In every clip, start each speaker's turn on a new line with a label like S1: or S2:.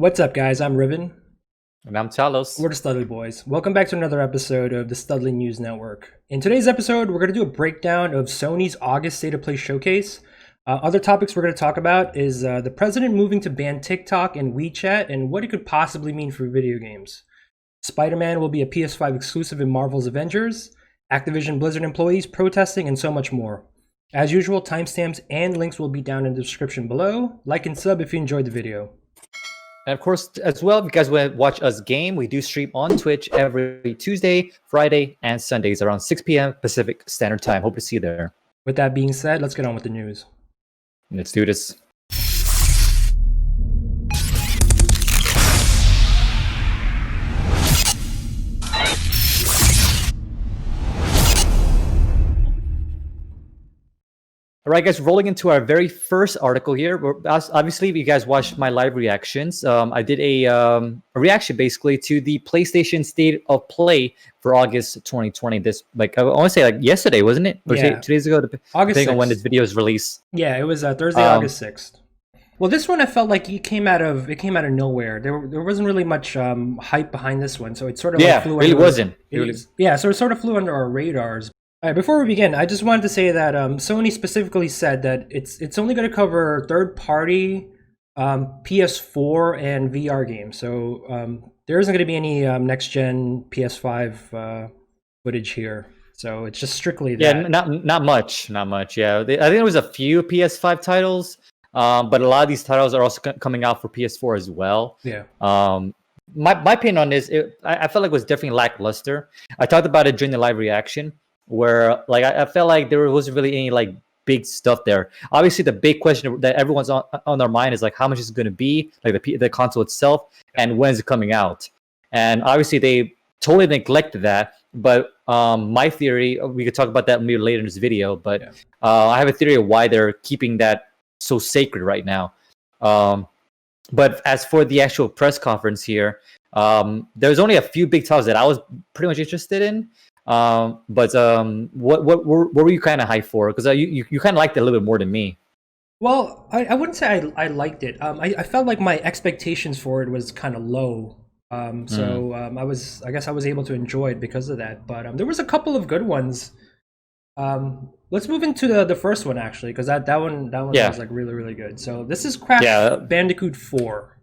S1: What's up, guys? I'm Riven.
S2: And I'm Talos.
S1: We're the Studley Boys. Welcome back to another episode of the Studley News Network. In today's episode, we're going to do a breakdown of Sony's August State of Play showcase. Other topics we're going to talk about is the president moving to ban TikTok and WeChat and what it could possibly mean for video games. Spiderman will be a PS5 exclusive in Marvel's Avengers, Activision Blizzard employees protesting, and so much more. As usual, timestamps and links will be down in the description below. Like and sub if you enjoyed the video.
S2: And of course, as well, if you guys want to watch us game, we do stream on Twitch every Tuesday, Friday, and Sundays around 6 p.m. Pacific Standard Time. Hope to see you there.
S1: With that being said, let's get on with the news.
S2: Let's do this. All right, guys, rolling into our very first article here. Obviously, if you guys watched my live reactions, I did a reaction basically to the PlayStation State of Play for August 2020. This, I want to say, yesterday, wasn't it? Or
S1: Yeah.
S2: 2 days ago, depending on when this video is released.
S1: Yeah, it was Thursday, August 6th. Well, this one I felt like it came out of nowhere. There wasn't really much hype behind this one, so it sort of flew
S2: really
S1: under,
S2: wasn't.
S1: so it sort of flew under our radars. All right, before we begin, I just wanted to say that Sony specifically said that it's only going to cover third-party PS4 and VR games. So there isn't going to be any next-gen PS5 footage here. So it's just strictly that.
S2: Yeah, not much. Yeah, I think there was a few PS5 titles, but a lot of these titles are also coming out for PS4 as well.
S1: Yeah.
S2: My opinion on this, I felt like it was definitely lackluster. I talked about it during the live reaction, where I felt like there wasn't really any big stuff there. Obviously, the big question that everyone's on their mind is how much is it going to be, the console itself, and when is it coming out. And obviously, they totally neglected that. But my theory, we could talk about that maybe later in this video. But I have a theory of why they're keeping that so sacred right now. But as for the actual press conference here, there's only a few big titles that I was pretty much interested in. But what were you kind of hyped for? Because you kind of liked it a little bit more than me.
S1: Well, I wouldn't say I liked it. I felt like my expectations for it was kind of low. I guess I was able to enjoy it because of that. But there was a couple of good ones. Let's move into the first one actually, because that one was really, really good. So this is Crash Bandicoot 4.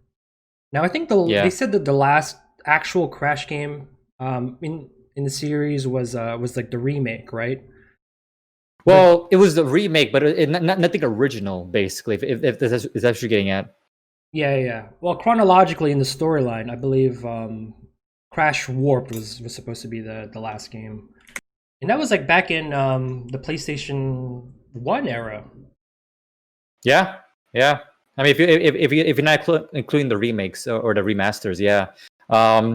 S1: Now I think they said that the last actual Crash game in the series was the remake, right?
S2: Well, it was the remake, but nothing original, basically. If this is actually getting at.
S1: Yeah. Well, chronologically in the storyline, I believe Crash Warped was supposed to be the last game, and that was back in the PlayStation 1 era. Yeah.
S2: I mean, if you're not including the remakes or the remasters, yeah.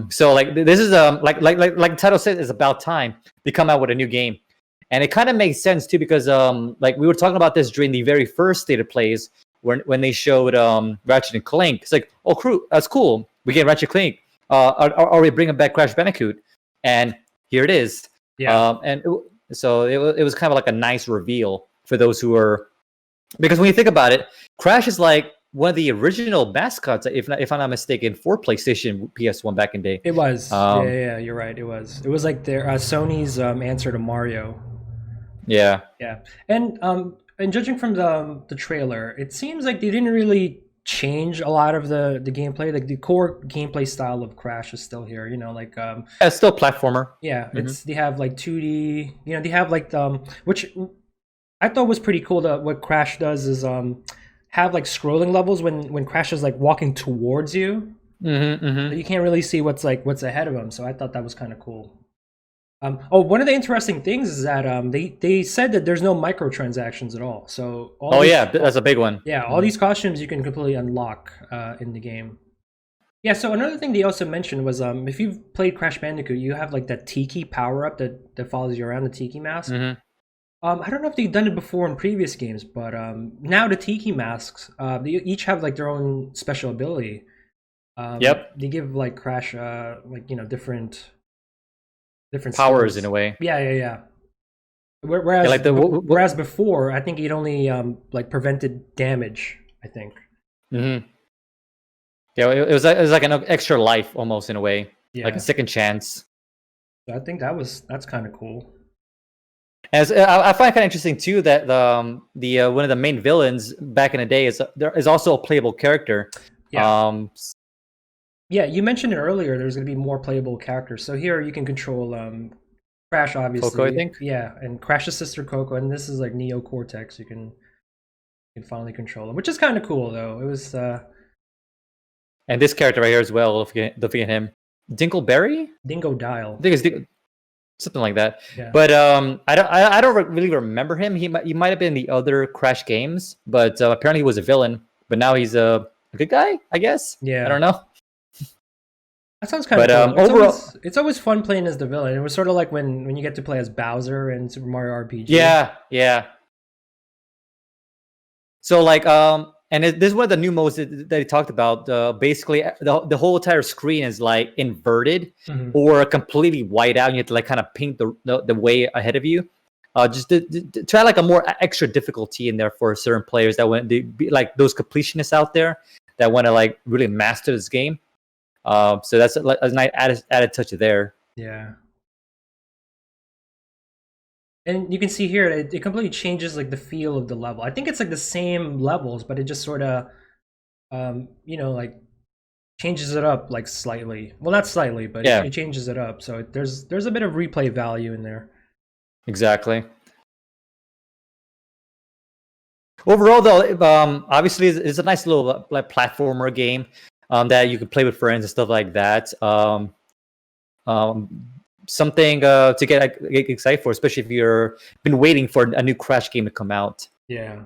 S2: So this is like the title says, it's about time they come out with a new game, and it kind of makes sense too because we were talking about this during the very first State of Plays when they showed Ratchet and Clank. It's oh, crew, that's cool. We get Ratchet and Clank. Are we bringing back Crash Bandicoot? And here it is.
S1: Yeah.
S2: So it was kind of like a nice reveal for those who are, because when you think about it, Crash is one of the original mascots, if I'm not mistaken, for PlayStation PS1 back in the day.
S1: It was. Yeah, you're right. It was. It was like their Sony's answer to Mario.
S2: Yeah.
S1: Yeah, and judging from the trailer, it seems like they didn't really change a lot of the gameplay. The core gameplay style of Crash is still here.
S2: It's still platformer.
S1: Yeah, they have 2D. They have which I thought was pretty cool. What Crash does is have scrolling levels when Crash is walking towards you. You can't really see what's ahead of him. So I thought that was kind of cool. One of the interesting things is that they said that there's no microtransactions at all. So
S2: that's a big one.
S1: Yeah, all these costumes you can completely unlock in the game. Yeah. So another thing they also mentioned was if you've played Crash Bandicoot, you have that Tiki power up that follows you around, the Tiki mask. I don't know if they've done it before in previous games, but now the Tiki masks, they each have their own special ability. They give Crash different
S2: powers
S1: skills.
S2: in a way.
S1: Yeah. Whereas before, I think it only prevented damage. I think.
S2: Yeah, it was like an extra life almost in a way,
S1: Yeah,
S2: like a second chance.
S1: so I think that's kind of cool.
S2: As I find it kind of interesting too that the one of the main villains back in the day is also a playable character.
S1: Yeah. Yeah, you mentioned it earlier. There's going to be more playable characters. So here you can control Crash, obviously.
S2: Coco, I think.
S1: Yeah, and Crash's sister Coco, and this is like Neo Cortex. You can finally control him, which is kind of cool though. It was.
S2: And this character right here as well. Don't forget him, Dinkleberry.
S1: Dingo Dial.
S2: I think it's something like that.
S1: Yeah.
S2: But I don't really remember him. He might have been in the other Crash games, but apparently he was a villain. But now he's a good guy, I guess.
S1: Yeah.
S2: I don't know.
S1: That sounds kind of cool.
S2: Overall,
S1: it's always fun playing as the villain. It was sort of like when you get to play as Bowser in Super Mario RPG.
S2: Yeah. So like and this is one of the new modes that he talked about. Basically, the whole entire screen is like inverted or completely white out. And you have to like kind of paint the way ahead of you. Just to try like a more extra difficulty in there for certain players that want to be like those completionists out there that want to like really master this game. So that's a nice added touch there.
S1: Yeah. And you can see here, it completely changes like the feel of the level. I think it's like the same levels, but it just sort of, like changes it up like slightly. Well, not slightly, but it changes it up. So there's a bit of replay value in there.
S2: Exactly. Overall, though, obviously it's a nice little like platformer game that you can play with friends and stuff like that. Something to get excited for, especially if you're been waiting for a new Crash game to come out.
S1: Yeah.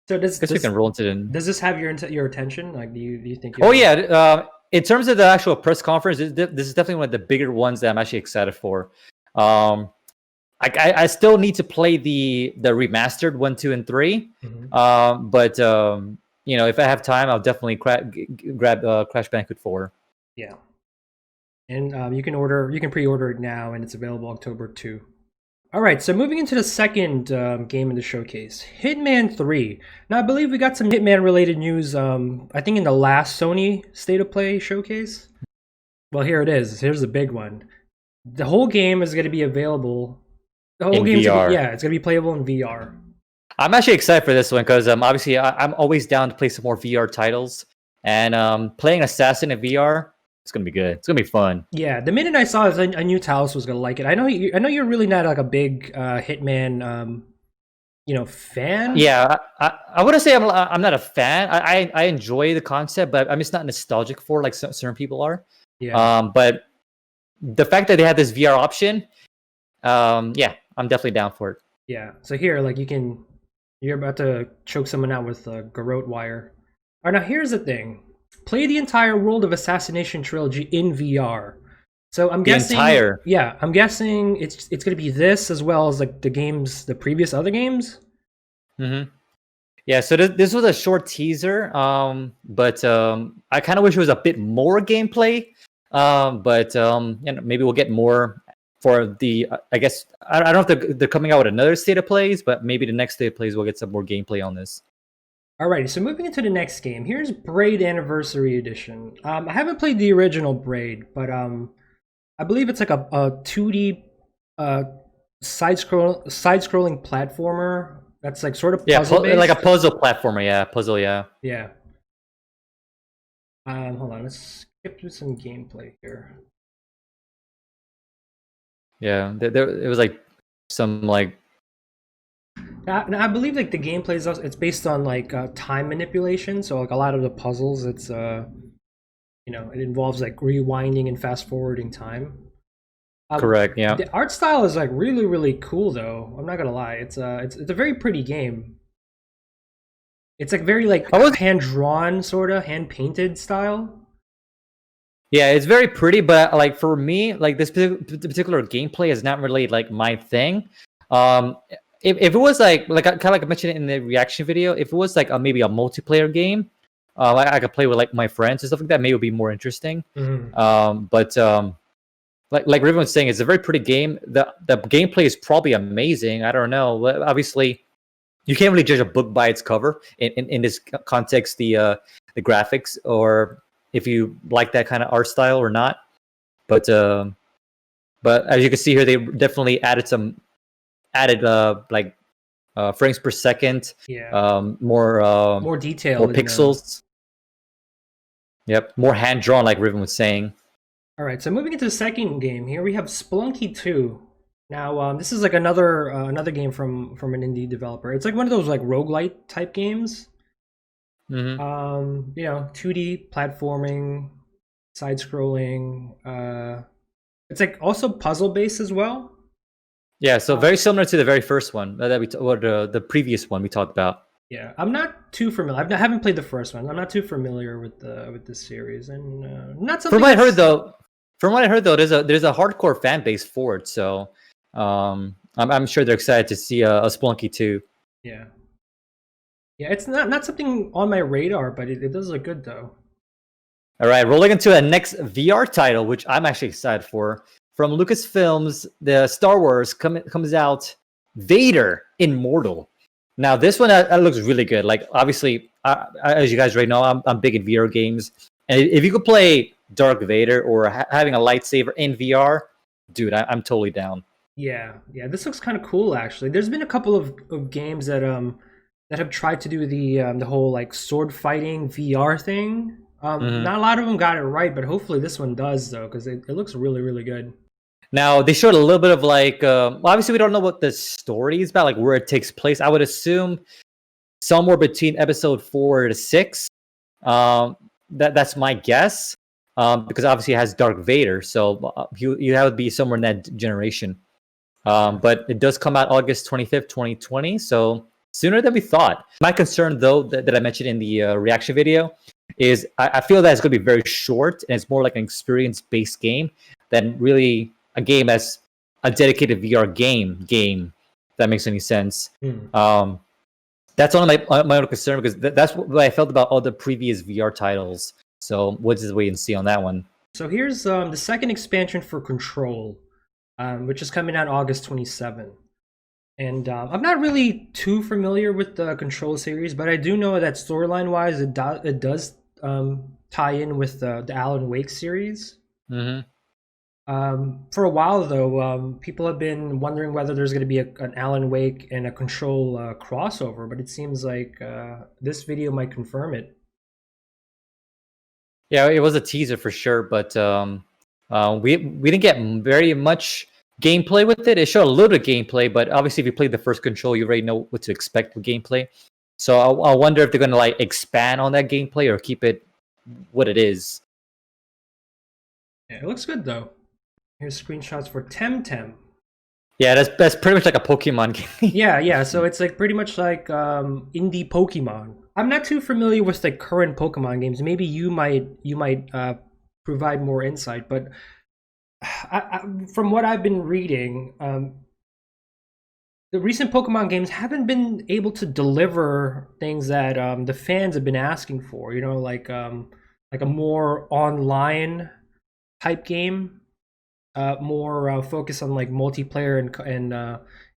S1: So does
S2: we can roll into it.
S1: Does this have your attention? Like, do you think?
S2: In terms of the actual press conference, this is definitely one of the bigger ones that I'm actually excited for. I still need to play the remastered 1, 2, and 3. But if I have time, I'll definitely grab Crash Bandicoot 4.
S1: Yeah. And you can pre-order it now, and it's available October 2. All right, so moving into the second game in the showcase, Hitman 3. Now, I believe we got some Hitman-related news, I think in the last Sony State of Play showcase. Well, here it is. Here's the big one. The whole game is going to be available. The whole game, it's going to be playable in VR.
S2: I'm actually excited for this one because obviously I'm always down to play some more VR titles. And playing Assassin in VR, it's gonna be good. It's gonna be fun.
S1: Yeah, the minute I saw it, I knew Talos was gonna like it. I know you're really not like a big Hitman, fan.
S2: Yeah, I wouldn't say I'm not a fan. I enjoy the concept, but I'm just not nostalgic for like certain people are.
S1: Yeah.
S2: But the fact that they have this VR option, I'm definitely down for it.
S1: Yeah. So here, like you're about to choke someone out with a garrote wire. All right, now here's the thing. Play the entire World of Assassination trilogy in VR. So I'm guessing I'm guessing it's going to be this as well as like the previous other games.
S2: Yeah, so this was a short teaser, but I kind of wish it was a bit more gameplay. But maybe we'll get more for the. I guess I don't know if they're coming out with another State of Plays, but maybe the next State of Plays we'll get some more gameplay on this.
S1: Alrighty, so moving into the next game, here's Braid Anniversary Edition. I haven't played the original Braid, but I believe it's like a 2D side-scrolling platformer that's like sort of puzzle-based.
S2: Like a puzzle platformer,
S1: Yeah. Hold on, let's skip through some gameplay here.
S2: Yeah, it was like some like.
S1: I believe like the gameplay is also, it's based on like time manipulation. So like a lot of the puzzles, it's it involves like rewinding and fast forwarding time.
S2: Correct. Yeah.
S1: The art style is like really, really cool though. I'm not gonna lie. It's a very pretty game. It's like very like hand drawn, sort of hand painted style.
S2: Yeah, it's very pretty, but like for me, like this particular gameplay is not really like my thing. If it was like kind of like I mentioned in the reaction video, if it was like maybe a multiplayer game, I could play with like my friends and stuff like that, maybe it would be more interesting. But like Riven was saying, it's a very pretty game. The gameplay is probably amazing. I don't know. Obviously, you can't really judge a book by its cover in this context, the graphics, or if you like that kind of art style or not. But as you can see here, they definitely added frames per second,
S1: more detail,
S2: more pixels. Yep, more hand drawn, like Riven was saying.
S1: All right, so moving into the second game here, we have Spelunky 2. Now, this is like another game from an indie developer. It's like one of those like roguelite type games.
S2: Mm-hmm.
S1: 2D platforming, side scrolling. It's like also puzzle based as well.
S2: Yeah, so very similar to the very first one the previous one we talked about.
S1: Yeah, I'm not too familiar. I haven't played the first one. I'm not too familiar with this series, and not something.
S2: From what I heard though, there's a hardcore fan base for it. So I'm sure they're excited to see a Spelunky 2.
S1: Yeah, it's not something on my radar, but it does look good though.
S2: All right, rolling into the next VR title, which I'm actually excited for. From Lucasfilms, the Star Wars comes out, Vader Immortal. Now, this one that looks really good. Like, obviously, as you guys already know, I'm big in VR games. And if you could play Dark Vader or having a lightsaber in VR, dude, I'm totally down.
S1: Yeah, this looks kind of cool, actually. There's been a couple of games that have tried to do the whole, like, sword fighting VR thing. Not a lot of them got it right, but hopefully this one does, though, because it looks really, really good.
S2: Now, they showed a little bit of like, obviously we don't know what the story is about, like where it takes place. I would assume somewhere between episode 4 to 6. That's my guess, because obviously it has Dark Vader, so you have to be somewhere in that generation. But it does come out August 25th, 2020, so sooner than we thought. My concern, though, that I mentioned in the reaction video, is I feel that it's going to be very short, and it's more like an experience-based game than really a game that's a dedicated VR game. If that makes any sense. That's one of my own concern, because that's what I felt about all the previous VR titles. So we'll just wait and see on that one.
S1: So here's the second expansion for Control, which is coming out August 27th. And I'm not really too familiar with the Control series, but I do know that storyline-wise, it does tie in with the Alan Wake series.
S2: Mm-hmm.
S1: For a while, though, people have been wondering whether there's going to be an Alan Wake and a Control crossover, but it seems like this video might confirm it.
S2: Yeah, it was a teaser for sure, but we didn't get very much gameplay with it. It showed a little bit of gameplay, but obviously if you played the first Control, you already know what to expect with gameplay. So I wonder if they're going to like expand on that gameplay or keep it what it is.
S1: Yeah, it looks good though. Here's screenshots for Temtem.
S2: Yeah, that's pretty much like a Pokemon game.
S1: yeah. So it's like pretty much like indie Pokemon. I'm not too familiar with the current Pokemon games. Maybe you might provide more insight, but from what I've been reading, the recent Pokemon games haven't been able to deliver things that the fans have been asking for. You know, like a more online type game. More focus on like multiplayer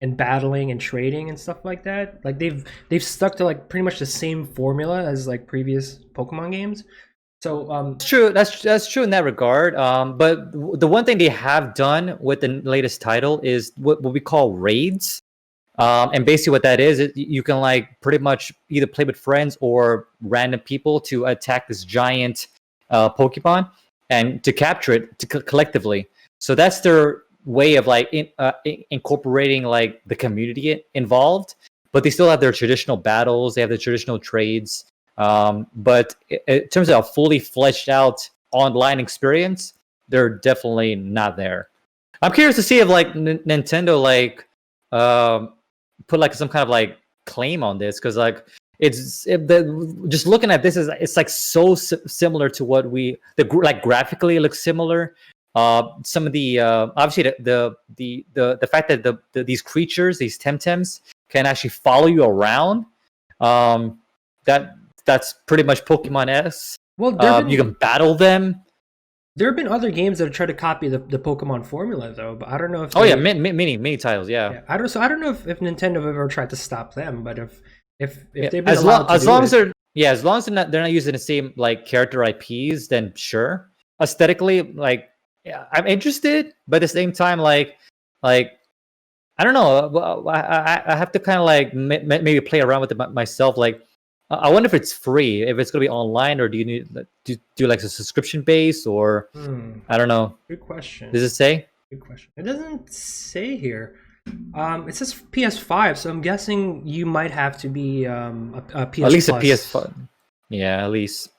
S1: and battling and trading and stuff like that. Like they've stuck to like pretty much the same formula as like previous Pokemon games. So
S2: true. That's true in that regard. But the one thing they have done with the latest title is what we call raids. And basically what that is you can like pretty much either play with friends or random people to attack this giant Pokemon and to capture it collectively. So that's their way of like incorporating like the community involved, but they still have their traditional battles. They have the traditional trades. But in terms of a fully fleshed out online experience, they're definitely not there. I'm curious to see if like Nintendo like put like some kind of like claim on this, because like just looking at this it's like so similar to what like graphically it looks similar. Some of the obviously the fact that these creatures, these Temtems, can actually follow you around. That's pretty much Pokemon-esque.
S1: Well,
S2: you can battle them.
S1: There have been other games that have tried to copy the Pokemon formula, though, but I don't know if.
S2: Oh yeah, mini titles. Yeah.
S1: Yeah, I don't know if Nintendo have ever tried to stop them, but if
S2: Yeah,
S1: they've been allowed to
S2: as
S1: do
S2: long
S1: it,
S2: as they're not using the same like character IPs, then sure. Aesthetically, like yeah, I'm interested, but at the same time, like I don't know. I have to kind of like maybe play around with it myself. Like I wonder if it's free, if it's gonna be online, or do you need do like a subscription base, or I don't know.
S1: good question.
S2: Does it say?
S1: Good question. It doesn't say here. It says PS5, so I'm guessing you might have to be a PS
S2: At least
S1: Plus.
S2: a PS5. Yeah, at least.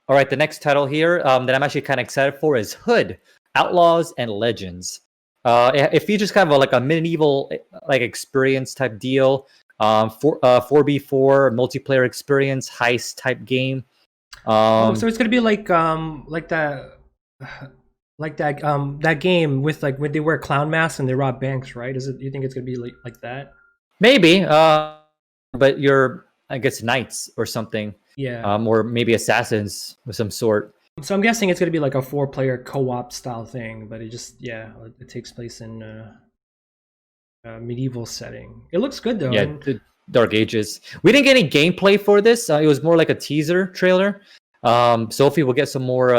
S2: All right, the next title here that I'm actually kind of excited for is Hood, Outlaws and Legends. It features kind of like a medieval like experience type deal. 4v4 multiplayer experience heist type game.
S1: So it's gonna be like that that game with like when they wear clown masks and they rob banks, right? Is it? You think it's gonna be like that?
S2: Maybe, but you're I guess knights or something.
S1: Yeah.
S2: Or maybe assassins of some sort.
S1: So I'm guessing it's gonna be like a 4-player co-op style thing, but it takes place in a medieval setting. It looks good though.
S2: Yeah, the Dark Ages. We didn't get any gameplay for this. It was more like a teaser trailer. Sophie will get some more.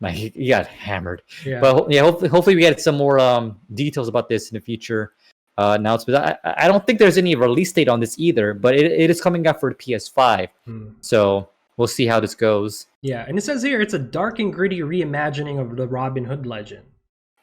S2: He got hammered.
S1: Yeah.
S2: But yeah, hopefully we get some more details about this in the future announcements. I don't think there's any release date on this either, but it is coming out for the PS5. So we'll see how this goes.
S1: Yeah, and it says here it's a dark and gritty reimagining of the Robin Hood legend.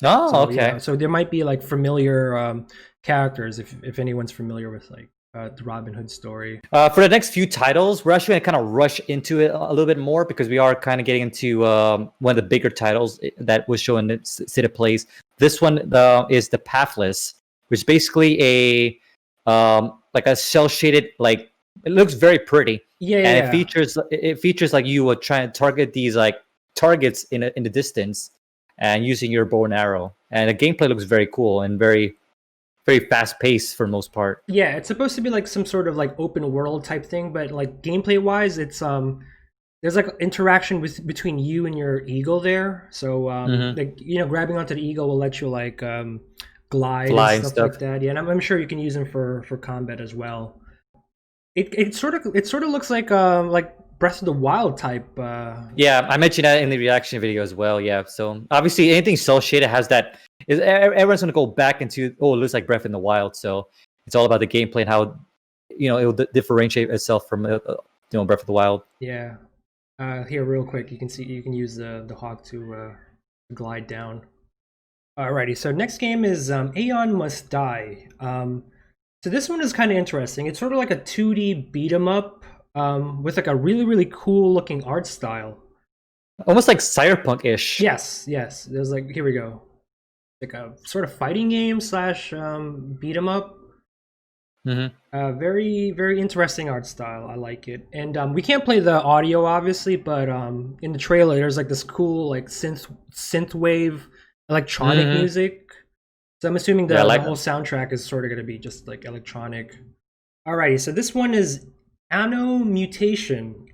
S2: Oh,
S1: So,
S2: okay.
S1: yeah, so there might be like familiar characters if anyone's familiar with like the Robin Hood story.
S2: For the next few titles, we're actually going to kind of rush into it a little bit more because we are kind of getting into one of the bigger titles that was shown in State of Plays. This one is the Pathless, which is basically a like a cell shaded like it looks very pretty.
S1: Yeah,
S2: It features like you would try and target these like targets in the distance and using your bow and arrow. And the gameplay looks very cool and very fast paced for the most part.
S1: Yeah, it's supposed to be like some sort of like open world type thing, but like gameplay wise, it's there's like interaction between you and your eagle there. So like grabbing onto the eagle will let you like glide and stuff like that. Yeah, and I'm sure you can use them for combat as well. It sort of looks like Breath of the Wild type.
S2: Yeah, I mentioned that in the reaction video as well. Yeah, so obviously anything cell shaded has that. Everyone's gonna go back into it looks like Breath in the Wild. So it's all about the gameplay and how it will differentiate itself from Breath of the Wild.
S1: Yeah. Here, real quick, you can use the hawk to glide down. Alrighty, so next game is Aon Must Die. So this one is kind of interesting. It's sort of like a 2D beat 'em up with like a really cool looking art style.
S2: Almost like cyberpunk-ish.
S1: Yes. There's like here we go, like a sort of fighting game slash beat 'em up. Very interesting art style. I like it, and we can't play the audio obviously, but in the trailer there's like this cool like synthwave electronic music. So I'm assuming the whole soundtrack is sort of going to be just like electronic. Alrighty, so this one is Anno Mutation.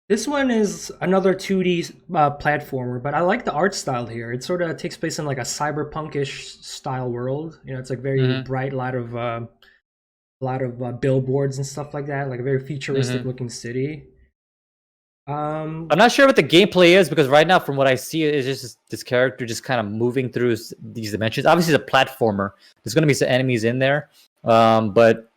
S1: This one is another 2D platformer, but I like the art style here. It sort of takes place in like a cyberpunkish style world. It's like very bright, a lot of billboards and stuff like that, like a very futuristic looking city.
S2: I'm not sure what the gameplay is because right now, from what I see, it's just this character just kind of moving through these dimensions. Obviously, it's a platformer. There's going to be some enemies in there, but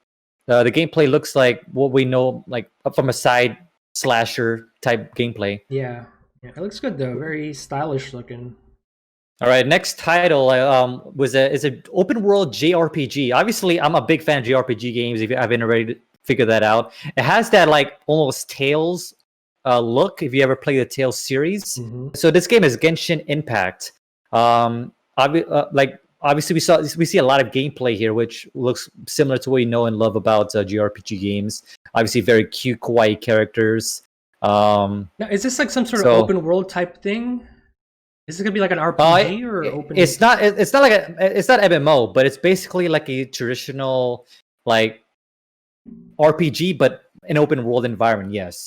S2: the gameplay looks like what we know, like from a side slasher type gameplay.
S1: Yeah, it looks good though. Very stylish looking.
S2: All right, next title is an open world JRPG. Obviously, I'm a big fan of JRPG games. If you haven't already figured that out, it has that like almost Tales look. If you ever play the Tales series, so this game is Genshin Impact. Obviously, we see a lot of gameplay here, which looks similar to what you know and love about JRPG games. Obviously, very cute, kawaii characters.
S1: Now, is this like some sort of open world type thing? Is it gonna be like an RPG or open?
S2: It's not MMO, but it's basically like a traditional like RPG, but an open world environment. Yes,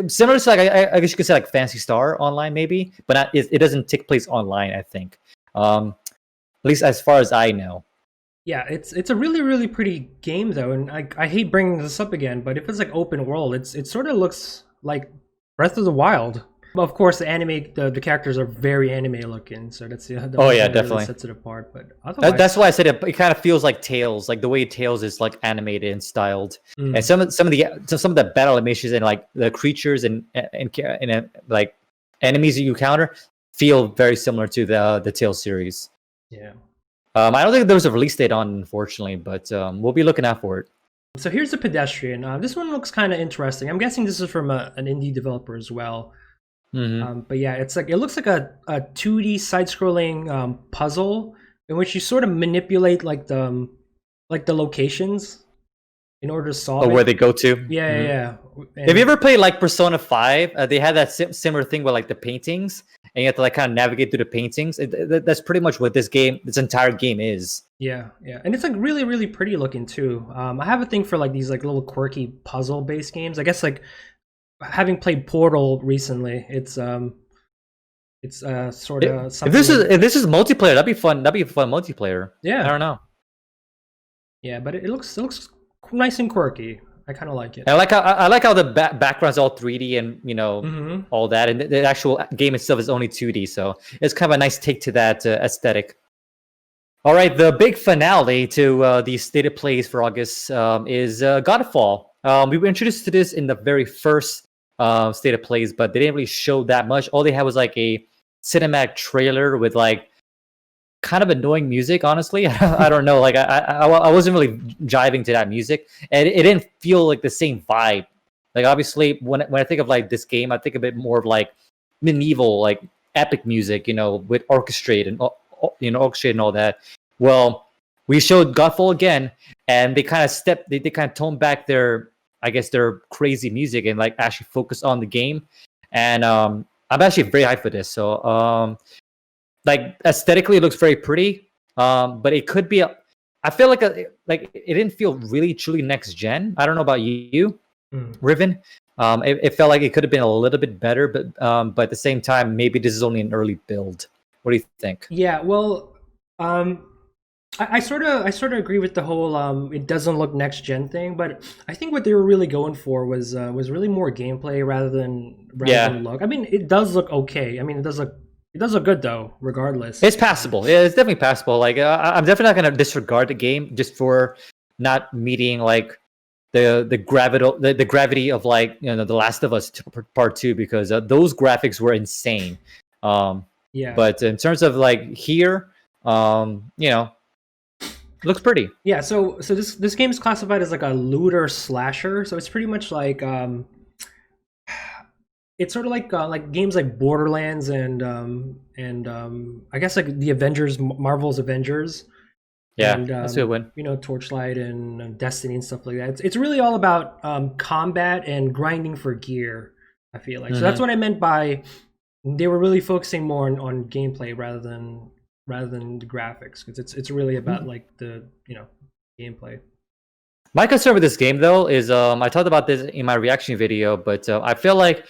S2: similar to like I guess you could say like Fantasy Star Online maybe, but it doesn't take place online. I think, at least as far as I know.
S1: Yeah, it's a really really pretty game though, and I hate bringing this up again, but if it's like open world, it sort of looks like Breath of the Wild. But of course, the characters are very anime looking, so that's the
S2: Oh
S1: only
S2: yeah,
S1: thing that
S2: definitely.
S1: really sets it apart. But otherwise,
S2: That's why I said it kind of feels like Tales, like the way Tales is like animated and styled, and some of the battle animations and like the creatures and like enemies that you encounter feel very similar to the Tales series.
S1: yeah.
S2: I don't think there was a release date on, unfortunately, but we'll be looking out for it.
S1: So here's the Pedestrian. This one looks kind of interesting. I'm guessing this is from an indie developer as well. But yeah, it looks like a 2D side-scrolling puzzle in which you sort of manipulate like the locations in order to solve
S2: Or
S1: it.
S2: where they go to.
S1: Yeah. And
S2: Have you ever played like Persona 5? They had that similar thing with like the paintings, and you have to like kind of navigate through the paintings. That's pretty much what this entire game is.
S1: Yeah, and it's like really, really pretty looking too. I have a thing for like these like little quirky puzzle-based games. I guess like having played Portal recently, it's sort of something.
S2: If this is multiplayer, that'd be fun. That'd be a fun multiplayer.
S1: Yeah,
S2: I don't know.
S1: Yeah, but it looks nice and quirky. I kind of like it.
S2: I like how the background's all 3D and all that, and the actual game itself is only 2D, so it's kind of a nice take to that aesthetic. All right, the big finale to the state of plays for August is Godfall. We were introduced to this in the very first state of plays, but they didn't really show that much. All they had was like a cinematic trailer with like kind of annoying music, honestly. I don't know, like I wasn't really jiving to that music, and it didn't feel like the same vibe. Like obviously when I think of like this game, I think a bit more of like medieval, like epic music, with orchestrate and all that. Well, we showed Godfall again, and they kind of toned back their crazy music and like actually focus on the game. And I'm actually very hyped for this. So like aesthetically, it looks very pretty. But it could be I feel like it didn't feel really truly next gen. I don't know about you, Riven. It felt like it could have been a little bit better, but at the same time, maybe this is only an early build. What do you think?
S1: Yeah, well, I sort of agree with the whole it doesn't look next gen thing, but I think what they were really going for was really more gameplay rather than look. I mean, it does look okay. I mean, it does look good though, regardless.
S2: It's passable. Yeah, it's definitely passable. Like I'm definitely not going to disregard the game just for not meeting like the gravity of like The Last of Us Part 2, because those graphics were insane.
S1: Yeah.
S2: But in terms of like here, looks pretty.
S1: Yeah. So this game is classified as like a looter slasher. So it's pretty much like it's sort of like games like Borderlands and I guess like the Avengers, Marvel's Avengers.
S2: Yeah,
S1: and,
S2: that's a good one.
S1: Torchlight and Destiny and stuff like that. It's really all about combat and grinding for gear, I feel like. So that's what I meant by they were really focusing more on gameplay rather than the graphics, because it's really about like the gameplay.
S2: My concern with this game though is I talked about this in my reaction video, but I feel like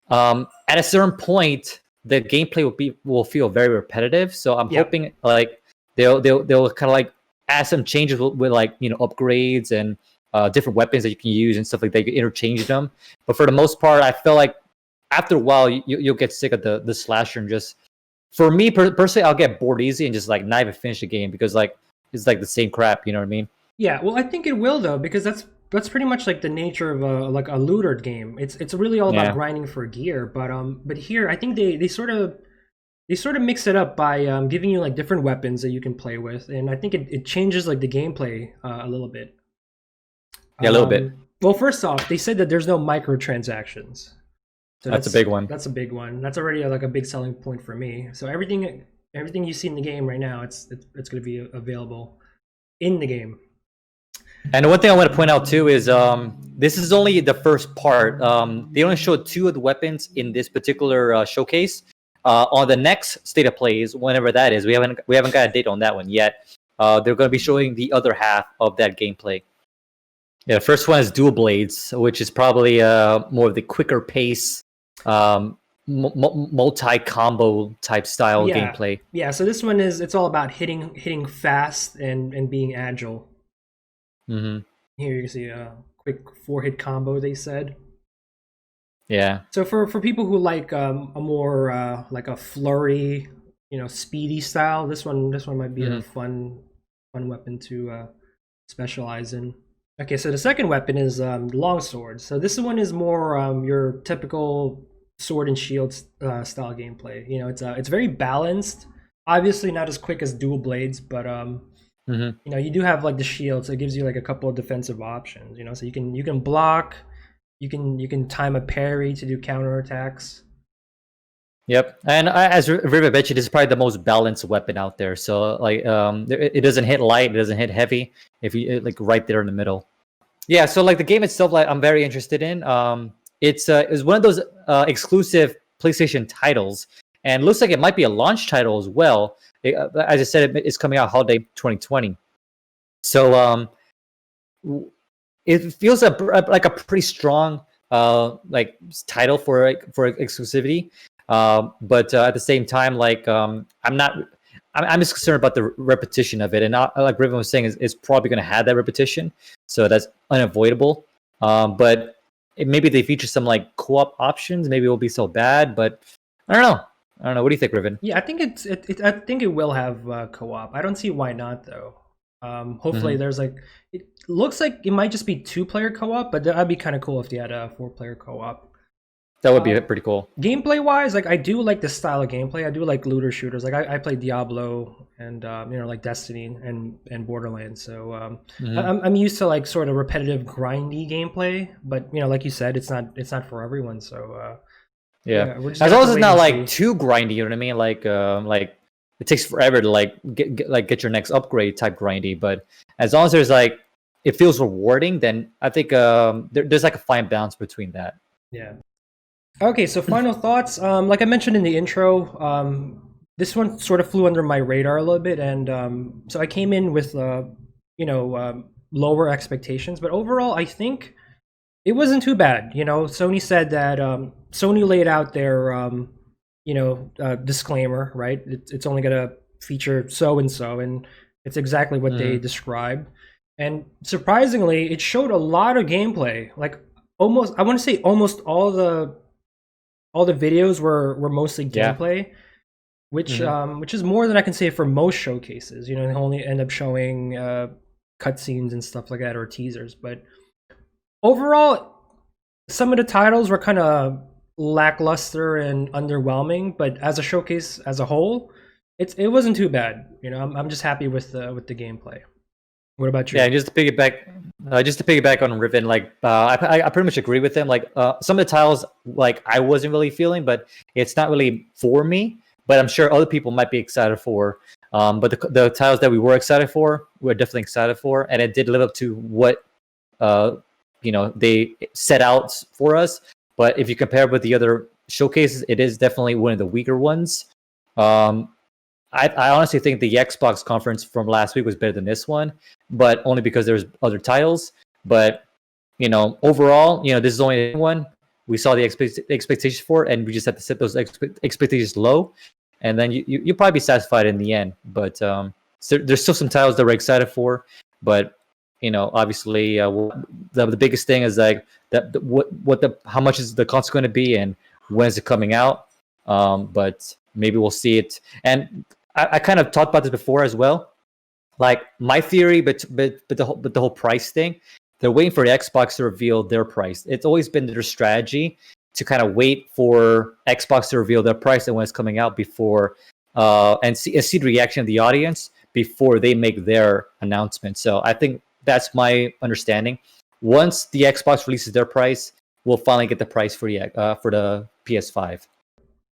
S2: at a certain point the gameplay will feel very repetitive. So I'm hoping like they'll kind of like add some changes with like upgrades and different weapons that you can use and stuff like that. You can interchange them, but for the most part, I feel like after a while you'll get sick of the slasher, and just for me personally, I'll get bored easy and just like not even finish the game, because like it's like the same crap. You know what I mean? Yeah.
S1: Well, I think it will though, because that's pretty much like the nature of a looter game. It's really all about grinding for gear. But here I think they sort of mix it up by giving you like different weapons that you can play with, and I think it changes like the gameplay a little bit.
S2: Yeah, a little bit.
S1: Well, first off, they said that there's no microtransactions. So
S2: that's a big one.
S1: That's a big one. That's already like a big selling point for me. So everything you see in the game right now, it's going to be available in the game.
S2: And one thing I want to point out too is this is only the first part. They only showed 2 of the weapons in this particular showcase. On the next state of plays, whenever that is, we haven't got a date on that one yet. They're going to be showing the other half of that gameplay. Yeah, the first one is Dual Blades, which is probably more of the quicker pace, multi-combo type style gameplay.
S1: Yeah, so this one it's all about hitting fast and being agile.
S2: Mm-hmm.
S1: Here you can see a quick 4-hit combo, they said.
S2: Yeah.
S1: So for people who like a more like a flurry, speedy style, this one might be a fun weapon to specialize in. Okay, so the second weapon is longsword. So this one is more your typical sword and shield style gameplay. It's very balanced. Obviously not as quick as dual blades, but you do have like the shield, so it gives you like a couple of defensive options. So you can block, you can time a parry to do counterattacks.
S2: Yep, and as Riven mentioned, it's probably the most balanced weapon out there. So like, it doesn't hit light, it doesn't hit heavy. If you like right there in the middle. Yeah, so like the game itself, like I'm very interested in. It's one of those exclusive PlayStation titles, and looks like it might be a launch title as well. As I said, it's coming out holiday 2020. So it feels like a pretty strong like title for exclusivity. But at the same time, like I'm just concerned about the repetition of it, and like Riven was saying, it's probably going to have that repetition, so that's unavoidable. But maybe they feature some like co-op options. Maybe it will be so bad, but I don't know. What do you think, Riven?
S1: Yeah, I think I think it will have co-op. I don't see why not though. Hopefully there's like, it looks like it might just be 2-player co-op, but that'd be kind of cool if they had a 4-player co-op.
S2: That would be pretty cool.
S1: Gameplay wise, like I do like this style of gameplay. I do like looter shooters. Like I play Diablo and like Destiny and Borderlands. So I'm used to like sort of repetitive grindy gameplay. But like you said, it's not for everyone. So
S2: yeah, as long as it's not like too grindy. You know what I mean? Like it takes forever to like get your next upgrade type grindy. But as long as there's like it feels rewarding, then I think there's like a fine balance between that.
S1: Yeah. Okay, so final thoughts. Like I mentioned in the intro, this one sort of flew under my radar a little bit, and so I came in with lower expectations. But overall, I think it wasn't too bad. Sony said that Sony laid out their disclaimer, right? It's only gonna feature so and so, and it's exactly what they described. And surprisingly, it showed a lot of gameplay. Like I want to say almost all the videos were mostly gameplay, which is more than I can say for most showcases. They only end up showing cutscenes and stuff like that, or teasers. But overall, some of the titles were kind of lackluster and underwhelming. But as a showcase as a whole, it wasn't too bad. I'm just happy with the gameplay. What about you?
S2: Yeah, just to piggyback on Riven, like I pretty much agree with him. Like some of the titles, like I wasn't really feeling, but it's not really for me. But I'm sure other people might be excited for. But the titles that we were excited for, we're definitely excited for, and it did live up to what they set out for us. But if you compare it with the other showcases, it is definitely one of the weaker ones. I honestly think the Xbox conference from last week was better than this one, but only because there's other titles. But overall, this is only one. We saw the expectations for it, and we just have to set those expectations low, and then you'll probably be satisfied in the end. But so there's still some titles that we're excited for, but obviously, the biggest thing is like how much is the console going to be, and when is it coming out? But maybe we'll see it. And I kind of talked about this before as well. Like my theory, but the whole price thing, they're waiting for the Xbox to reveal their price. It's always been their strategy to kind of wait for Xbox to reveal their price and when it's coming out before, and see the reaction of the audience before they make their announcement. So I think that's my understanding. Once the Xbox releases their price, we'll finally get the price for the PS5.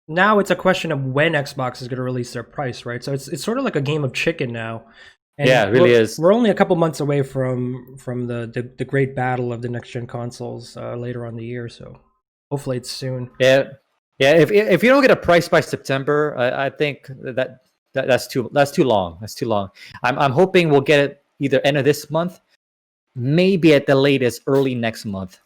S1: Now it's a question of when Xbox is going to release their price, right? So it's sort of like a game of chicken now. And
S2: yeah, it really is.
S1: We're only a couple months away from the great battle of the next gen consoles later on the year. So hopefully it's soon.
S2: Yeah. If you don't get a price by September, I think that's too long. That's too long. I'm hoping we'll get it either end of this month maybe at the latest early next month.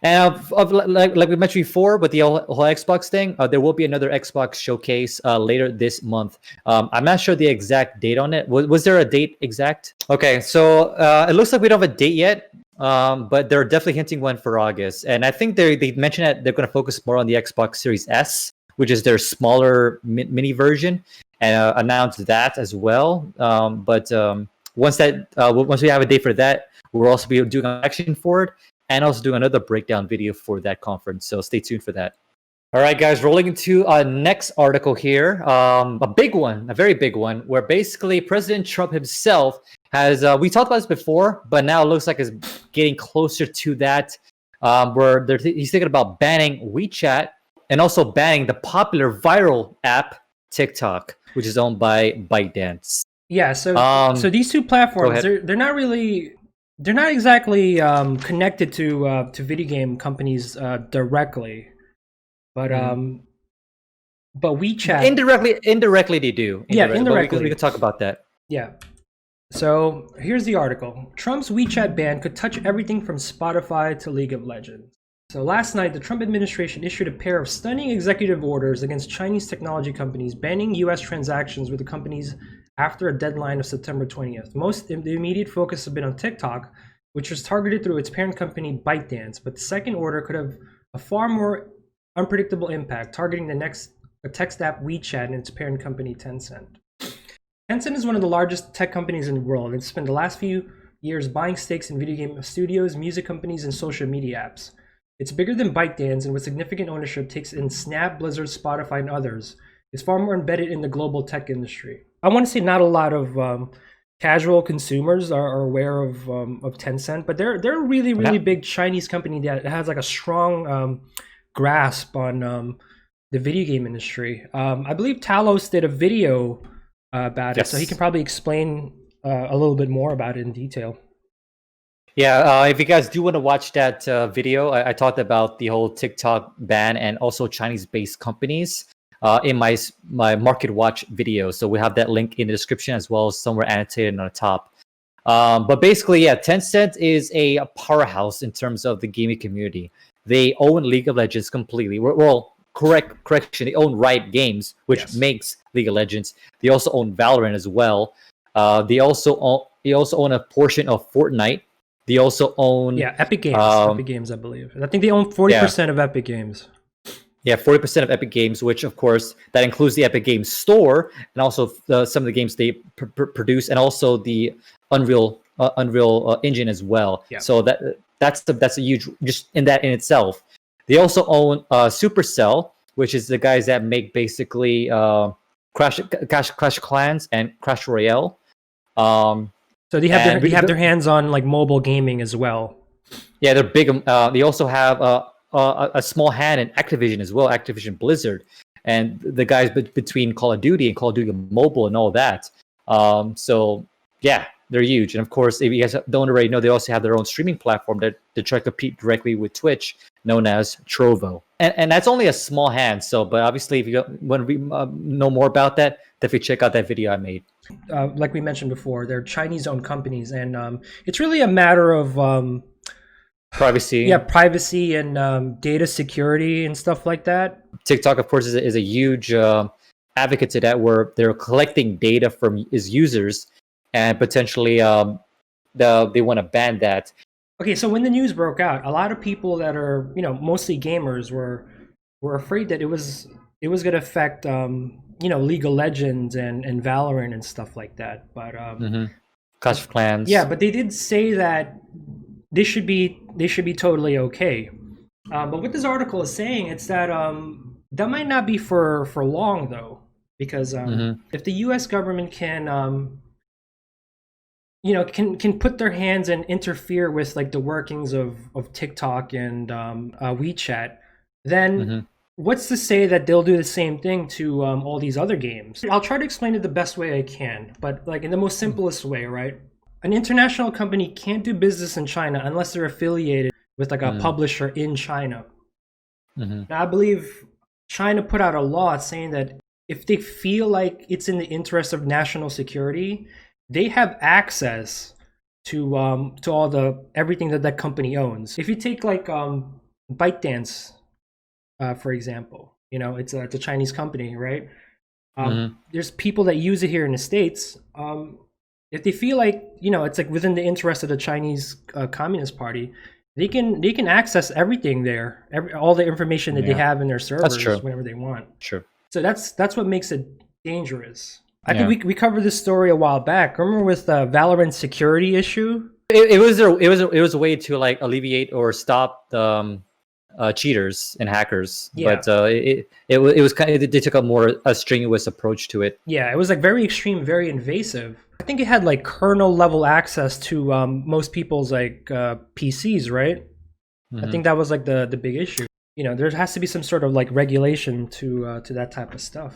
S2: And like we mentioned before, with the whole Xbox thing, there will be another Xbox showcase later this month. I'm not sure the exact date on it. Was there a date exact? Okay, so it looks like we don't have a date yet, but they're definitely hinting one for August. And I think they mentioned that they're going to focus more on the Xbox Series S, which is their smaller mini version, and announced that as well. But once we have a date for that, we'll also be doing an action for it, and also doing another breakdown video for that conference. So stay tuned for that. All right, guys, rolling into our next article here. A big one, a very big one, where basically President Trump himself has, we talked about this before, but now it looks like it's getting closer to that, where he's thinking about banning WeChat and also banning the popular viral app TikTok, which is owned by ByteDance.
S1: Yeah, so these two platforms, they're not exactly connected to video game companies directly, but WeChat
S2: indirectly they do.
S1: Indirectly
S2: we could talk about that.
S1: Yeah. So here's the article. Trump's WeChat ban could touch everything from Spotify to League of Legends. So last night, the Trump administration issued a pair of stunning executive orders against Chinese technology companies, banning U.S. transactions with the companies after a deadline of September 20th. The immediate focus has been on TikTok, which was targeted through its parent company ByteDance, but the second order could have a far more unpredictable impact, targeting the text app WeChat and its parent company Tencent. Tencent is one of the largest tech companies in the world. It's spent the last few years buying stakes in video game studios, music companies, and social media apps. It's bigger than ByteDance, and with significant ownership takes in Snap, Blizzard, Spotify, and others. It's far more embedded in the global tech industry. I want to say not a lot of casual consumers are aware of Tencent, but they're a really big Chinese company that has like a strong grasp on the video game industry. I believe Talos did a video about it, so he can probably explain a little bit more about it in detail.
S2: Yeah, if you guys do want to watch that video, I talked about the whole TikTok ban and also Chinese-based companies in my Market Watch video. So we have that link in the description as well as somewhere annotated on the top. But basically, yeah, Tencent is a powerhouse in terms of the gaming community. They own League of Legends completely. Well, correction. They own Riot Games, which makes League of Legends. They also own Valorant as well. They also own a portion of Fortnite. They also own
S1: Epic Games. Epic Games, I believe. I think they own 40% of Epic Games.
S2: Yeah, 40% of Epic Games, which of course that includes the Epic Games Store and also some of the games they produce, and also the Unreal Engine as well. Yeah. So that's a huge just in itself. They also own Supercell, which is the guys that make basically Clash Clans and Clash Royale.
S1: So they have their hands on like mobile gaming as well.
S2: Yeah, they're big. They also have a small hand in Activision as well, Activision Blizzard, and the guys between Call of Duty and Call of Duty Mobile and all that. So yeah, they're huge. And of course, if you guys don't already know, they also have their own streaming platform that they try to compete directly with Twitch, known as Trovo. And that's only a small hand. So, but obviously, if you want to know more about that, definitely check out that video I made.
S1: Like we mentioned before, they're Chinese-owned companies, and it's really a matter of
S2: privacy.
S1: Yeah, privacy and data security and stuff like that.
S2: TikTok, of course, is a huge advocate to that, where they're collecting data from its users, and potentially they want to ban that.
S1: Okay, so when the news broke out, a lot of people that are mostly gamers were afraid that it was going to affect League of Legends and Valorant and stuff like that. But
S2: Clash of Clans.
S1: Yeah, but they did say that they should be totally okay. But what this article is saying, it's that that might not be for long though, because if the U.S. government can can put their hands and interfere with like the workings of TikTok and WeChat, then what's to say that they'll do the same thing to all these other games? I'll try to explain it the best way I can, but like in the most simplest way, right? An international company can't do business in China unless they're affiliated with like a publisher in China. Now, I believe China put out a law saying that if they feel like it's in the interest of national security, they have access to all the everything that that company owns. If you take like ByteDance, for example, you know, it's a Chinese company, right? There's people that use it here in the States. If they feel like, you know, it's like within the interest of the Chinese Communist Party, they can access everything there, all the information that they have in their servers whenever they want.
S2: Sure.
S1: So that's what makes it dangerous. I think we covered this story a while back. Remember with the Valorant security issue?
S2: It was a way to like alleviate or stop the cheaters and hackers.
S1: Yeah.
S2: But it was kind of, they took a strenuous approach to it.
S1: Yeah, it was like very extreme, very invasive. I think it had like kernel level access to most people's like PCs, right? I think that was like the big issue. You know, there has to be some sort of like regulation to that type of stuff.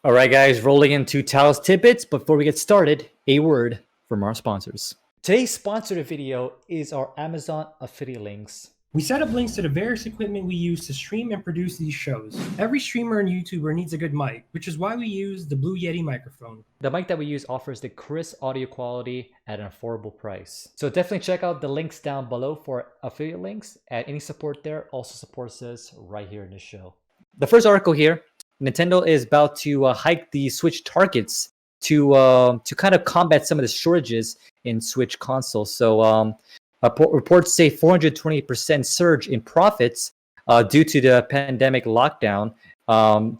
S2: All right, guys, rolling into Talos Tidbits. Before we get started, a word from our sponsors. Today's sponsored video is our Amazon affiliate links.
S1: We set up links to the various equipment we use to stream and produce these shows. Every streamer and YouTuber needs a good mic, which is why we use the Blue Yeti microphone.
S2: The mic that we use offers the crisp audio quality at an affordable price. So definitely check out the links down below for affiliate links, and any support there also supports us right here in the show. The first article here, Nintendo is about to hike the Switch targets to kind of combat some of the shortages in Switch consoles. So reports say 420% surge in profits due to the pandemic lockdown.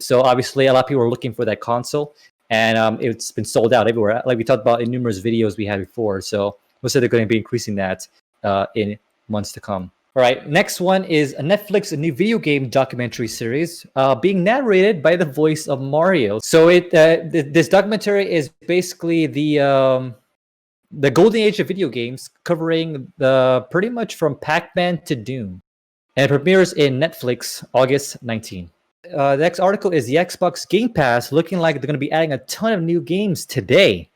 S2: So obviously a lot of people are looking for that console, and it's been sold out everywhere. Like we talked about in numerous videos we had before. So we said they're going to be increasing that in months to come. All right, next one is Netflix, a new video game documentary series being narrated by the voice of Mario. So this documentary is basically the golden age of video games, covering pretty much from Pac-Man to Doom, and it premieres in Netflix August 19. The next article is the Xbox Game Pass looking like they're going to be adding a ton of new games today.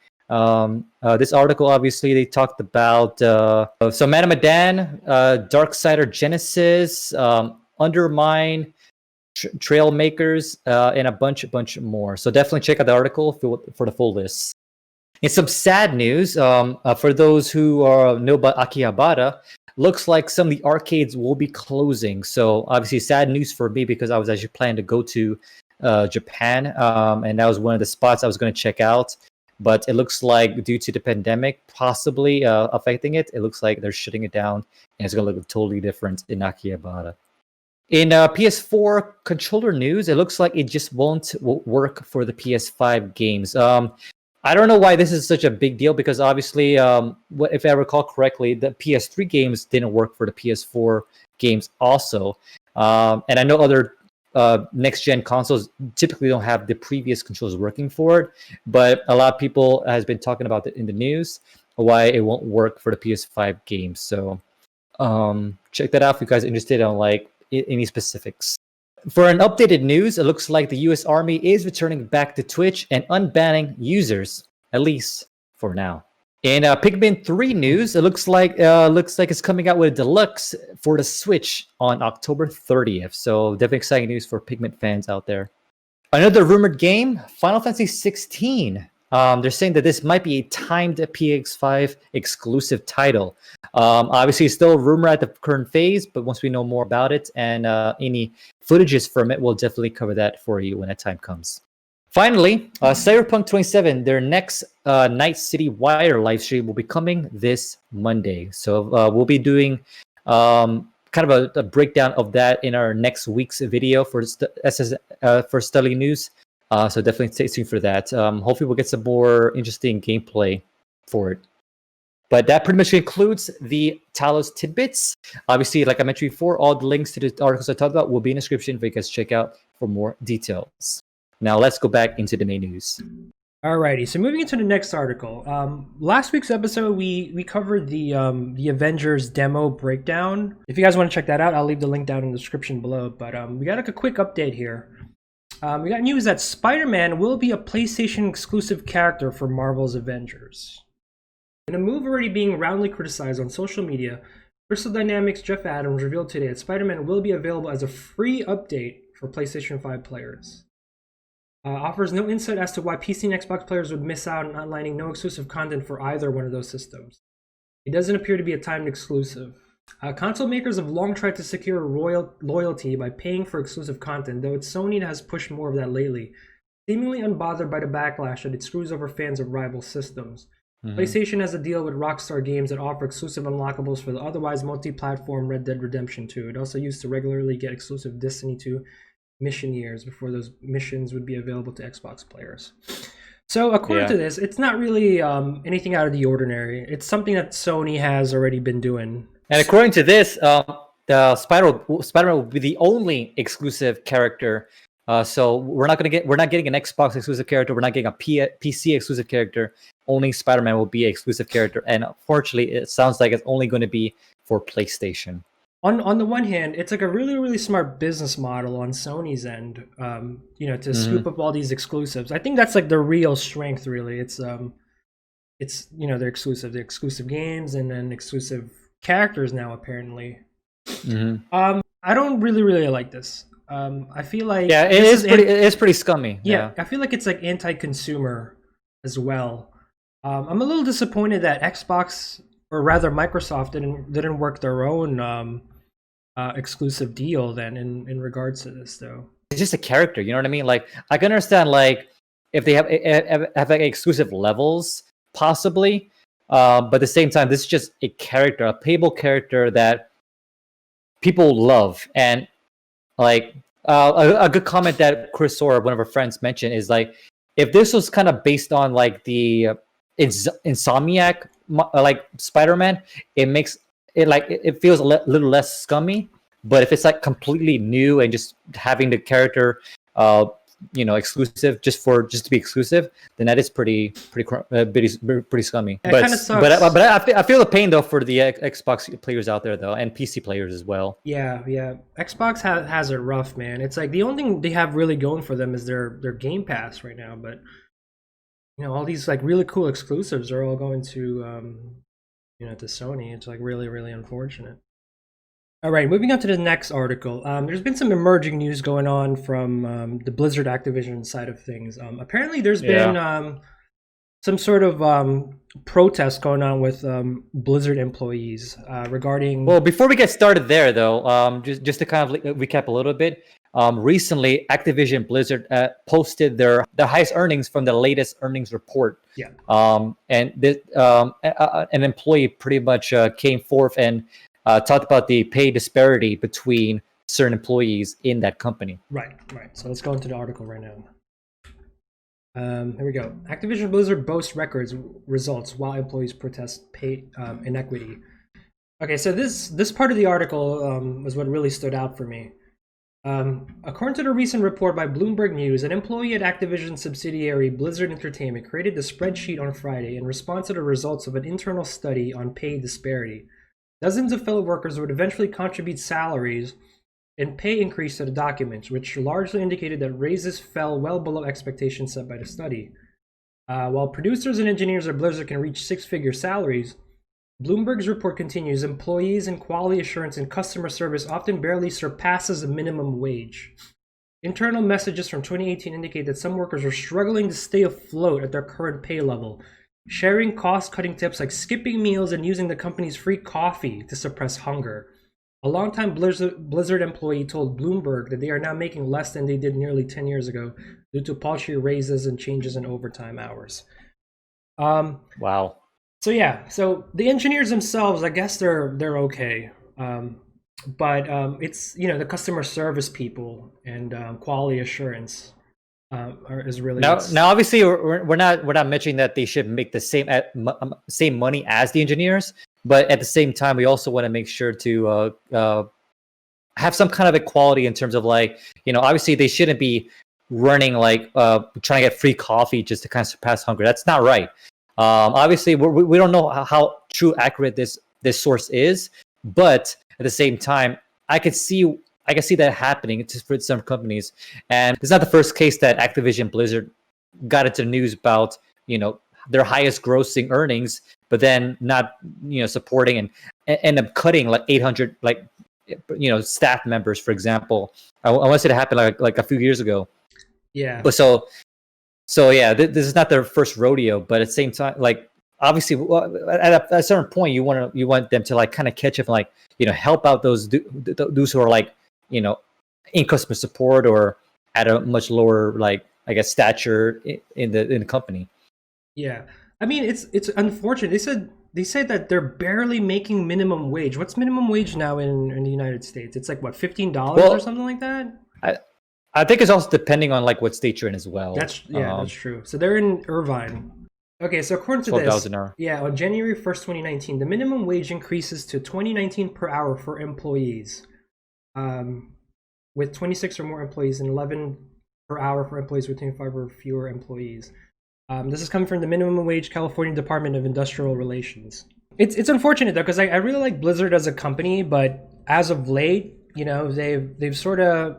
S2: This article, obviously, they talked about so Man of Medan, Darksider Genesis, Undermine, Trailmakers, and a bunch more. So definitely check out the article for the full list. In some sad news, for those who know about Akihabara, looks like some of the arcades will be closing. So obviously sad news for me because I was actually planning to go to Japan, and that was one of the spots I was going to check out. But it looks like due to the pandemic possibly affecting it, it looks like they're shutting it down, and it's going to look totally different in Akihabara. In PS4 controller news, it looks like it just won't work for the PS5 games. I don't know why this is such a big deal, because obviously, if I recall correctly, the PS3 games didn't work for the PS4 games also. And I know other next-gen consoles typically don't have the previous controls working for it, but a lot of people has been talking about it in the news, why it won't work for the PS5 games. So check that out if you guys are interested on like any specifics. For an updated news, it looks like the U.S. Army is returning back to Twitch and unbanning users, at least for now. In Pikmin 3 news, it looks like it's coming out with a deluxe for the Switch on October 30th. So definitely exciting news for Pikmin fans out there. Another rumored game, Final Fantasy 16. They're saying that this might be a timed PS5 exclusive title. Obviously, it's still a rumor at the current phase, but once we know more about it and any footages from it, we'll definitely cover that for you when that time comes. Finally, Cyberpunk 27, their next Night City Wire live stream will be coming this Monday. So we'll be doing kind of a breakdown of that in our next week's video for Study News. So definitely stay tuned for that. Hopefully we'll get some more interesting gameplay for it. But that pretty much concludes the Talos Tidbits. Obviously, like I mentioned before, all the links to the articles I talked about will be in the description for you guys to check out for more details. Now let's go back into the main news.
S1: Alrighty, so moving into the next article. Last week's episode, we covered the Avengers demo breakdown. If you guys want to check that out, I'll leave the link down in the description below. But we got like a quick update here. We got news that Spiderman will be a PlayStation exclusive character for Marvel's Avengers. In a move already being roundly criticized on social media, Crystal Dynamics' Jeff Adams revealed today that Spider-Man will be available as a free update for PlayStation 5 players. Offers no insight as to why PC and Xbox players would miss out on outlining no exclusive content for either one of those systems. It doesn't appear to be a timed exclusive. Console makers have long tried to secure loyalty by paying for exclusive content, though it's Sony that has pushed more of that lately, seemingly unbothered by the backlash that it screws over fans of rival systems. PlayStation has a deal with Rockstar Games that offer exclusive unlockables for the otherwise multi-platform Red Dead Redemption 2. It also used to regularly get exclusive Destiny 2 mission years before those missions would be available to Xbox players. So according to this, it's not really anything out of the ordinary. It's something that Sony has already been doing.
S2: And according to this, the Spider-Man will be the only exclusive character. So we're not getting an Xbox exclusive character. We're not getting a PC exclusive character. Only Spider-Man will be an exclusive character. And unfortunately, it sounds like it's only going to be for PlayStation.
S1: On the one hand, it's like a really, really smart business model on Sony's end, to scoop up all these exclusives. I think that's like the real strength, really. It's they're exclusive games, and then exclusive characters now, apparently. I don't really like this. I feel like
S2: it's pretty scummy.
S1: Yeah, I feel like it's like anti-consumer as well. I'm a little disappointed that Xbox, or rather Microsoft, didn't work their own exclusive deal then in regards to this, though.
S2: It's just a character, you know what I mean? Like, I can understand like if they have like exclusive levels, possibly, but at the same time, this is just a character, a playable character that people love. And like a good comment that Chris Sora, one of our friends, mentioned is like, if this was kind of based on like the Insomniac like Spider-Man, it feels a little less scummy. But if it's like completely new and just having the character exclusive just to be exclusive, then that is pretty scummy.
S1: Yeah,
S2: but
S1: it sucks.
S2: but I feel the pain though for the Xbox players out there though, and PC players as well.
S1: Yeah. Xbox has it rough, man. It's like the only thing they have really going for them is their Game Pass right now, but all these like really cool exclusives are all going to to Sony. It's like really, really unfortunate. All right, moving on to the next article. There's been some emerging news going on from the Blizzard Activision side of things. Apparently, there's been some sort of protest going on with Blizzard employees regarding.
S2: Well, before we get started there, though, just to kind of recap a little bit. Recently, Activision Blizzard posted their highest earnings from the latest earnings report.
S1: Yeah.
S2: And an employee pretty much came forth and talked about the pay disparity between certain employees in that company.
S1: Right. So let's go into the article right now. Here we go. Activision Blizzard boasts records results while employees protest pay inequity. Okay, so this part of the article was what really stood out for me. According to the recent report by Bloomberg News, an employee at Activision subsidiary Blizzard Entertainment created the spreadsheet on Friday in response to the results of an internal study on pay disparity. Dozens of fellow workers would eventually contribute salaries and pay increase to the documents, which largely indicated that raises fell well below expectations set by the study. While producers and engineers at Blizzard can reach six-figure salaries, Bloomberg's report continues, employees in quality assurance and customer service often barely surpasses the minimum wage. Internal messages from 2018 indicate that some workers are struggling to stay afloat at their current pay level, sharing cost-cutting tips like skipping meals and using the company's free coffee to suppress hunger. A longtime Blizzard employee told Bloomberg that they are now making less than they did nearly 10 years ago due to paltry raises and changes in overtime hours.
S2: Wow.
S1: So the engineers themselves, I guess they're okay, but it's the customer service people and quality assurance is really
S2: now. Obviously, we're not mentioning that they should make the same money as the engineers, but at the same time, we also want to make sure to have some kind of equality in terms of obviously they shouldn't be running trying to get free coffee just to kind of surpass hunger. That's not right. Obviously, we don't know how true accurate this source is, but at the same time, I can see that happening for some companies, and it's not the first case that Activision Blizzard got into the news about their highest grossing earnings, but then not supporting and end up cutting 800 staff members, for example. I want to say it happened like a few years ago.
S1: Yeah.
S2: But so yeah, this is not their first rodeo, but at the same time, obviously at a certain point you want them to like kind of catch up and like help out those who are like in customer support or at a much lower like I guess stature in the company.
S1: Yeah, I mean it's unfortunate. They said that they're barely making minimum wage. What's minimum wage now in the United States? It's like what, $15 or something like that.
S2: I think it's also depending on like what state you're in as well.
S1: That's true. So they're in Irvine. Okay, so according to this,
S2: an hour.
S1: Yeah, on January 1st, 2019, the minimum wage increases to $20.19 per hour for employees, with 26 or more employees, and $11 per hour for employees with 25 or fewer employees. This is coming from the minimum wage California Department of Industrial Relations. It's unfortunate though, because I really like Blizzard as a company, but as of late, they've sort of,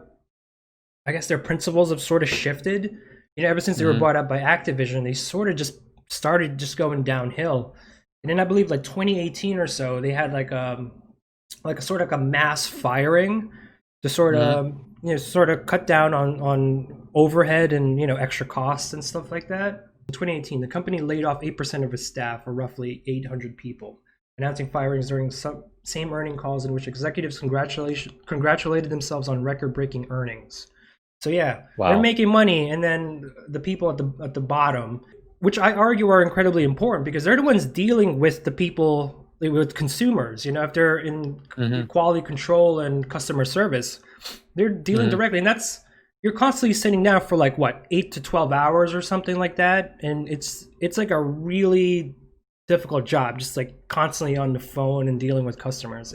S1: I guess their principles have sort of shifted. Ever since they were bought up by Activision, they sort of just started just going downhill. And then I believe like 2018 or so, they had like a sort of like a mass firing to sort of cut down on overhead and extra costs and stuff like that. In 2018, the company laid off 8% of its staff, or roughly 800 people, announcing firings during some same earning calls in which executives congratulated themselves on record-breaking earnings. So yeah, wow. They're making money, and then the people at the bottom, which I argue are incredibly important because they're the ones dealing with the people, with consumers. If they're in quality control and customer service, they're dealing directly, and you're constantly sitting down for like what, 8 to 12 hours or something like that, and it's like a really difficult job, just like constantly on the phone and dealing with customers.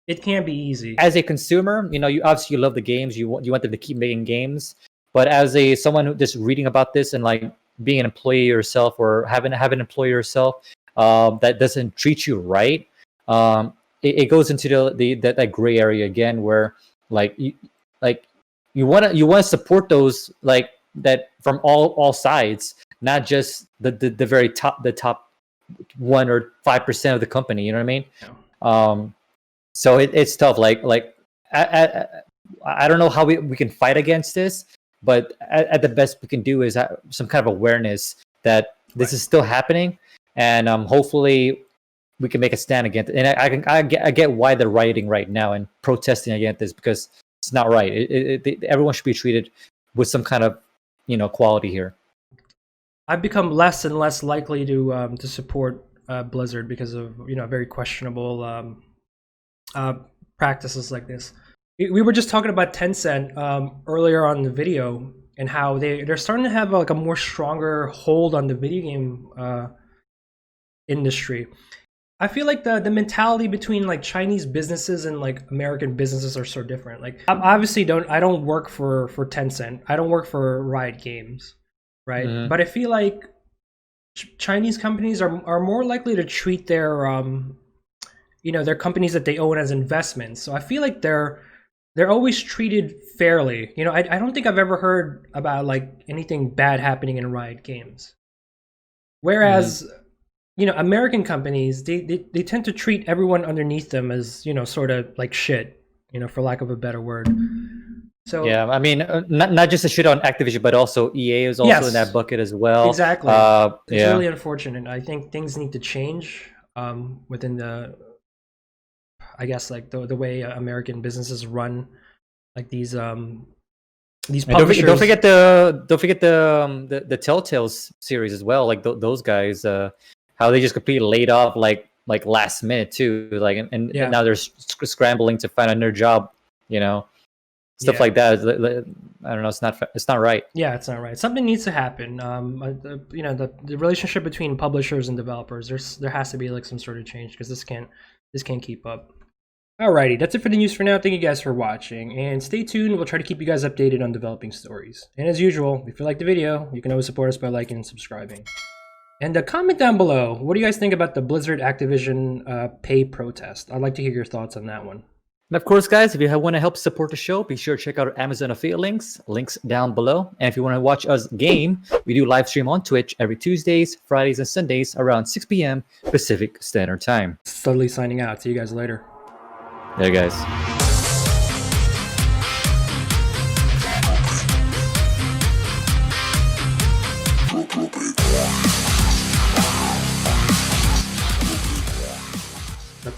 S1: It can't be easy. As
S2: a consumer, you obviously love the games, you want them to keep making games, but as someone who just reading about this and like being an employee yourself or having an employee yourself that doesn't treat you right, it goes into that gray area again where you want to support those like that from all sides, not just the very top, the top 1 or 5% of the company. You know what I mean? So it's tough. Like I don't know how we can fight against this, but at the best we can do is some kind of awareness that this is still happening, and hopefully we can make a stand against it. And I get why they're rioting right now and protesting against this, because it's not right. Everyone should be treated with some kind of quality here.
S1: I've become less and less likely to support Blizzard because of very questionable practices like this. We were just talking about Tencent earlier on the video, and how they're starting to have like a more stronger hold on the video game industry. I feel like the mentality between like Chinese businesses and like American businesses are so different. Like I don't work for Tencent. I don't work for Riot Games, right? But I feel like Chinese companies are more likely to treat their their companies that they own as investments. So I feel like they're always treated fairly. I don't think I've ever heard about like anything bad happening in Riot Games. Whereas American companies, they tend to treat everyone underneath them as, sort of like shit, for lack of a better word. So
S2: yeah, I mean, not just the shit on Activision, but also EA is also in that bucket as well.
S1: Exactly. It's really unfortunate. I think things need to change within the, I guess, like the way American businesses run, like these publishers.
S2: Don't forget the Telltale series as well. Like those guys. How they just completely laid off like last minute too, like and now they're scrambling to find another job, stuff like that. I don't know, it's not right.
S1: Yeah, it's not right. Something needs to happen. The relationship between publishers and developers, there has to be like some sort of change, because this can't keep up. Alrighty, that's it for the news for now. Thank you guys for watching, and stay tuned. We'll try to keep you guys updated on developing stories. And as usual, if you like the video, you can always support us by liking and subscribing. And comment down below, what do you guys think about the Blizzard Activision Pay protest? I'd like to hear your thoughts on that one.
S2: And of course, guys, if you want to help support the show, be sure to check out our Amazon affiliate links down below. And if you want to watch us game, we do live stream on Twitch every Tuesdays, Fridays, and Sundays around 6 p.m. Pacific Standard Time.
S1: Subtly signing out. See you guys later.
S2: There, guys.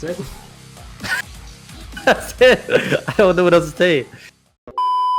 S1: That's it.
S2: That's it. I don't know what else to say.